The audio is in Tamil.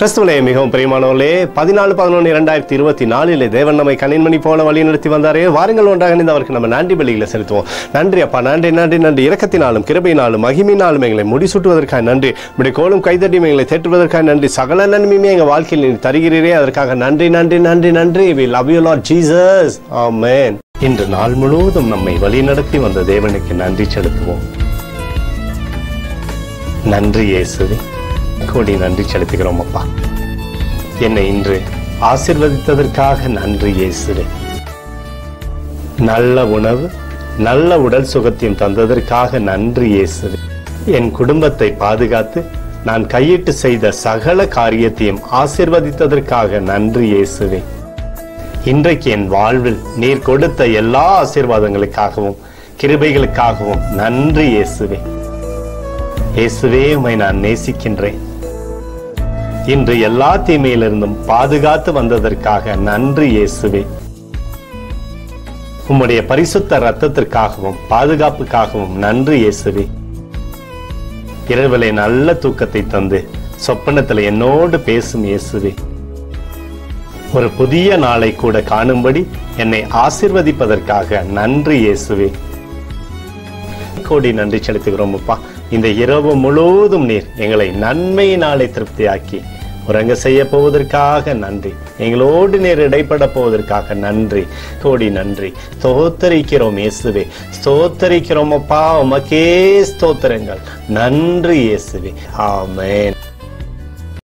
கிறிஸ்துவிலே மிகவும் பிரியமானவர்களே, 14/11/2024 தேவன் நம்மை கண்ணின்மணி போல வழி நடத்தி வந்தாரே. வாருங்கள் ஒன்றாக இணைந்து அவருக்கு நம்ம நன்றி பலிகளை செலுத்துவோம். நன்றி அப்பா, நன்றி நன்றி நன்றி. இரக்கத்தினாலும் கிருபையினாலும் மகிமையினாலும் எங்களை முடிசூட்டுவதற்காக நன்றி. இப்படி கோலும் கைதட்டி எங்களை தேற்றுவதற்காக நன்றி. சகல நன்மையுமே எங்கள் வாழ்க்கையில் நீ தருகிறீரே, அதற்காக நன்றி நன்றி நன்றி நன்றி. We love you Lord Jesus. Amen. இன்று நாள் முழுவதும் நம்மை வழி நடத்தி வந்த தேவனுக்கு நன்றி செலுத்துவோம். நன்றி இயேசுவே, கோடி நன்றி செலுத்துகிறோம் அப்பா. என்னை இன்று ஆசீர்வதித்ததற்காக நன்றி இயேசுவே. நல்ல உணவு, நல்ல உடல் சுகத்தையும் தந்ததற்காக நன்றி இயேசுவே. என் குடும்பத்தை பாதுகாத்து நான் கையிட்டு செய்த சகல காரியத்தையும் ஆசீர்வதித்ததற்காக நன்றி இயேசுவே. இன்றைக்கு என் வாழ்வில் நீர் கொடுத்த எல்லா ஆசீர்வாதங்களுக்காகவும் கிருபைகளுக்காகவும் நன்றி இயேசுவே. இயேசுவே, உம்மை நான் நேசிக்கின்றேன். இன்று எல்லா தீமையிலிருந்தும் பாதுகாத்து வந்ததற்காக நன்றி இயேசுவே. உம்முடைய பரிசுத்த இரத்தத்திற்காகவும் பாதுகாப்புக்காகவும் நன்றி இயேசுவே. இரவிலே நல்ல தூக்கத்தை தந்து சொப்பனத்தில் என்னோடு பேசும் இயேசுவே. ஒரு புதிய நாளை கூட காணும்படி என்னை ஆசீர்வதிப்பதற்காக நன்றி இயேசுவே. கோடி நன்றி செலுத்துகிறோம் அப்பா. இந்த இரவு முழுவதும் நீர் எங்களை நன்மையினாலே திருப்தியாக்கி உறங்க செய்ய போவதற்காக நன்றி. எங்களோடு நீர் இடைப்பட போவதற்காக நன்றி, கோடி நன்றி. ஸ்தோத்தரிக்கிறோம் இயேசுவே, ஸ்தோத்தரிக்கிறோம் அப்பா. உமக்கே ஸ்தோத்திரங்கள். நன்றி இயேசுவே. ஆமென்.